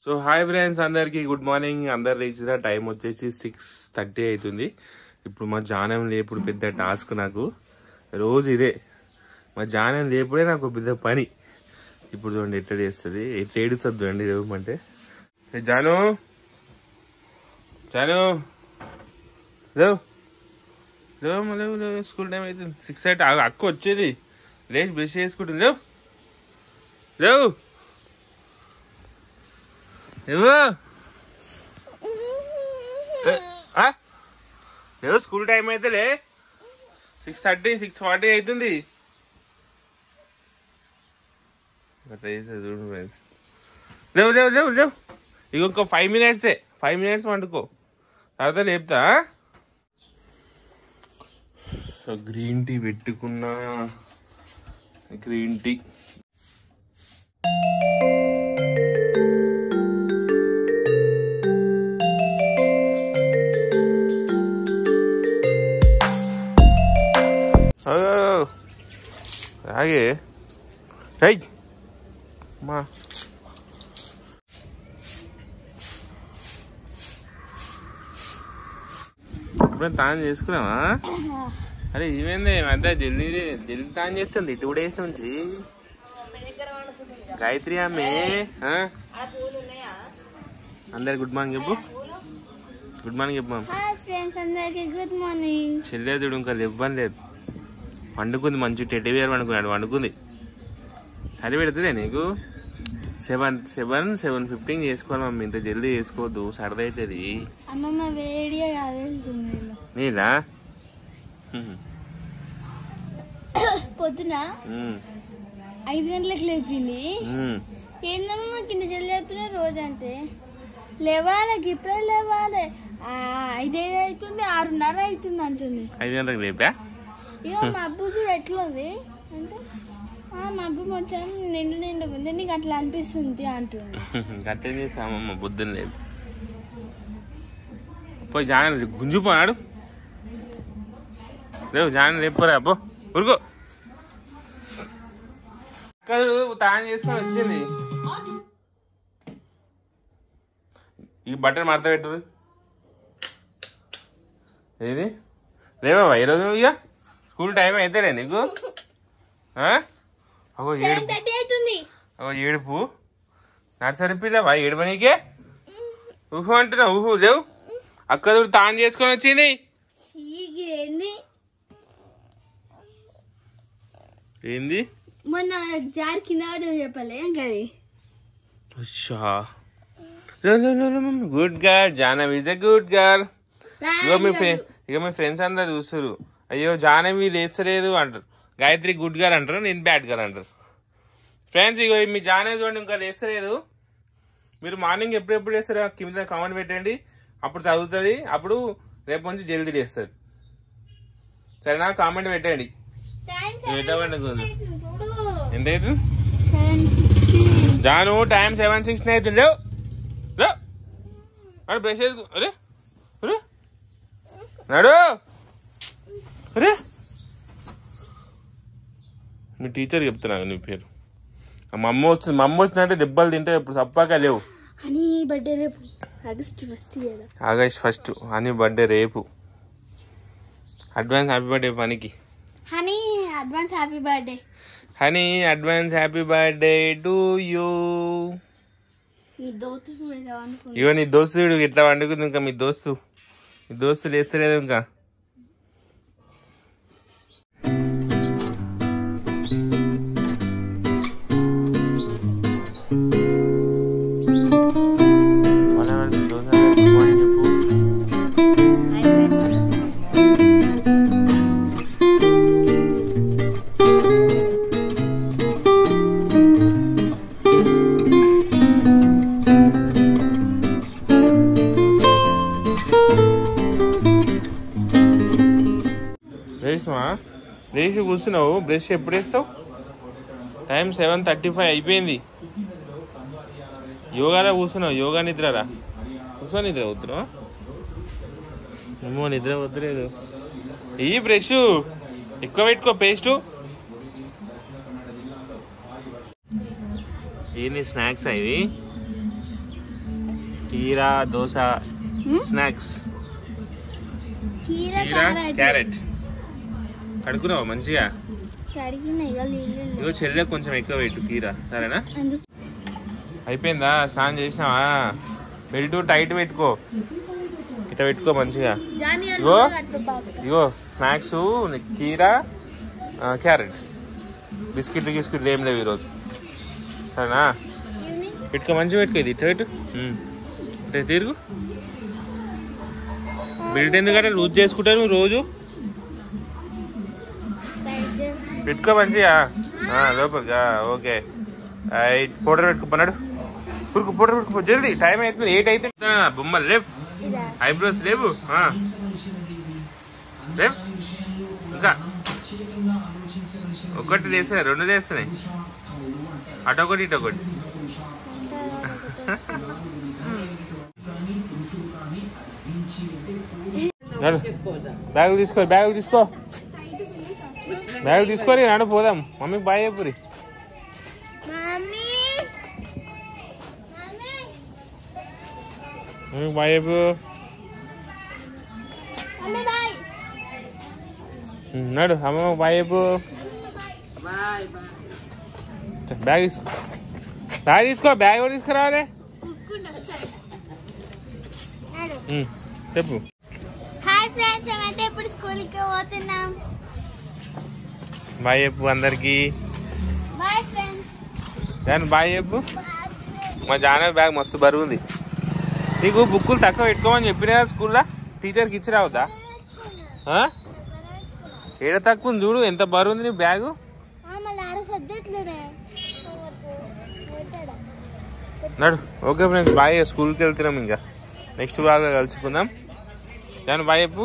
So hi friends, అందరికి good morning. అందరు రీచ్గా time వచ్చేసి 6:30 అవుతుంది. ఇప్పుడు మా జానం లేపుడు పెద్ద టాస్క్. నాకు రోజు ఇదే, మా జానం లేపుడే నాకు పెద్ద పని. ఇప్పుడు చూడండి ఎట్లా చేస్తుంది, ఎట్లా ఏడుస్తుంది చూడండి లేవమంటే. జాను జాను లేవు లేవు లేవు లేవు, స్కూల్ టైం అవుతుంది. 6:30. అక్క వచ్చేది లేచి బ్రష్ చేసుకుంటుంది. లేవు లేవు లేవు, స్కూల్ టైం అయితే లే. 6:30 6:40 అవుతుంది. లేవు లేవు లేవు లేవు, ఇంకొక 5 minutes 5 minutes వండుకో, తర్వాత లేపుతా. గ్రీన్ టీ పెట్టుకున్నా, గ్రీన్ టీ. రాగే మా ఇప్పుడు తాను చేసుకున్నావా? అరే ఏమైంది మధ్య జల్దీ జల్దీ తాను చేస్తుంది 2 days నుంచి. గాయత్రి ఆమె అందరికి గుడ్ మార్నింగ్ చెప్పు. గుడ్ మార్నింగ్ చెప్పు. Good morning. చెల్లె చూడు ఇంకా ఇవ్వని లేదు, వండుకుంది. మంచి టెడ్డీ బేర్ వండుకున్నాడు, వండుకుంది. సరి పెడుతుందే నీకు. 7:15 చేసుకోవాలి మమ్మీ, ఇంత జల్దీ చేసుకోవద్దు, సరదా అవుతుంది. నీలా పొద్దున 5 గంటలకు లేపింది. ఏందమ్మా కింద జల్లి లేపినా రోజు అంటే లేవాలి, ఇప్పుడే లేవాలి. 5 అవుతుంది, 6:30 అవుతుంది అంటుంది. 5 గంటలకు లేపా? ఇక మబ్బు చూడు ఎట్లుంది అంటే, మబ్బు మొత్తం నిండుగుంది, నీకు అట్లా అనిపిస్తుంది అంటుంది. అట్లా చేస్తామమ్మ బుద్ధుని లేదు. పోయి జాన గుంజుపోనాడు. లేవు జాన లేపురా అబ్బో, ఉరుకో. తాను చేసుకొని వచ్చింది. ఈ బట్టలు మడత పెట్టరు. ఏది లేవా ఈరోజు? ఇక స్కూల్ టైం అయితేలే నీకు. ఏడుపు నర్సరీ పిల్లవా? ఏడుపు నీకే ఊహు అంటున్నా. ఊహు లేవు, అక్క చూడు తాను చేసుకొని వచ్చింది. ఏంది మొన్న జారి కింద చెప్పలే కది. Good girl, Jahnavi is a good girl. ఇక మీ ఫ్రెండ్స్ అందరు చూస్తారు, అయ్యో జాహ్నవి లేచలేదు అంటారు. గాయత్రి గుడ్ గర్ల్ అంటారు, నేను బ్యాడ్ గర్ల్ అంటారు. ఫ్రెండ్స్ ఇగో మీ జాహ్నవి చూడండి ఇంకా లేచలేదు. మీరు మార్నింగ్ ఎప్పుడెప్పుడు లేస్తారో కింద కామెంట్ పెట్టండి, అప్పుడు చదువుతుంది. అప్పుడు రేపు నుంచి జల్దీ లేస్తుంది. సరేనా? కామెంట్ పెట్టండి. ఎంత అవుతుంది జాను? టైం 7:16 అవుతుంది. లేవు లేవు, బ్రష్ చేసుకో. అరే అరే నాడు, అరే మీ టీచర్ చెప్తున్నాను నీ పేరు. మా అమ్మ వచ్చినట్టే దెబ్బలు తింటే ఇప్పుడు సప్పాక లేవు. ఆగస్ట్ 1 హనీ బర్త్డే రేపు. అడ్వాన్స్ హ్యాపీ బర్త్డే పనికి. Honey advance happy birthday. Honey advance happy birthday to you. ఇగో నీ దోస్తు ఇట్లా వండుకుంది. ఇంకా మీ దోస్తు లేస్తలేదు ఇంకా. లేచి కూర్చున్నావు, బ్రష్ ఎప్పుడు వేస్తావు? టైం 7:35 అయిపోయింది. యోగాలో కూర్చున్నావు, యోగా నిద్రరా. కూర్చో, నిద్ర వద్దున్నావా? ఏమో నిద్ర వద్దులేదు. ఈ బ్రష్ ఎక్కువ పెట్టుకో, పేస్టు. ఏంది స్నాక్స్ ఇవి? కీరా దోశ స్నాక్స్ కీరా క్యారెట్ కడుక్కున్నావా మంచిగా ఇగో చెల్లె కొంచెం ఎక్కువ పెట్టు కీరా సరేనా అయిపోయిందా స్నానం చేసినావా బెల్ట్ టైట్ పెట్టుకో ఇట్లా పెట్టుకో మంచిగా ఇగో స్నాక్స్ కీరా క్యారెట్ బిస్కెట్లు ఏం లేవు ఈరోజు సరేనా పెట్టుకో మంచిగా పెట్టుకో ఇది ఇట్లా పెట్టు ఇట్లా తిరుగు బెల్ట్ ఎందుకంటే లూజ్ చేసుకుంటాను నువ్వు రోజు పెట్టుకో మంచిగా లోపలిగా ఓకే పౌడర్ పెట్టుకున్నాడు పౌడర్ పెట్టుకో జల్దీ టైం అవుతుంది 8 అయితే బొమ్మలు లేవు ఐబ్రోస్ లేవు లేవు ఇంకా ఒకటి చేస్తా 2 చేస్తున్నాయి అటొకటి ఇటొకటి బ్యాగ్ తీసుకోరి నాడు పోదాం మమ్మీకి బాయ్ చెప్పురి మమ్మీకి బాయ్ చెప్పు నాడు అమ్మ బాయ్ చెప్పు బ్యాగ్ తీసుకో బ్యాగ్ కూడా తీసుకురావాలి చెప్పు హాయ్ ఫ్రెండ్స్ మేమైతే ఇప్పుడు స్కూల్కి పోతున్నాం బాయ్ చెప్పు అందరికి బాయ్ ఫ్రెండ్స్ దాని బాయ్ చెప్పు మా జానవి బ్యాగ్ మస్తు బరువు ఉంది నీకు బుక్కులు తక్కువ పెట్టుకోమని చెప్పినా స్కూల్లో టీచర్కి ఇచ్చి రావద్దా ఏడ తక్కువ ఉంది చూడు ఎంత బరువు ఉంది నీ బ్యాగు నడు ఓకే ఫ్రెండ్స్ బాయ్ స్కూల్కి వెళ్తున్నాం ఇంకా నెక్స్ట్ బ్లాగ్లో కలుసుకుందాం దాని బాయ్ చెప్పు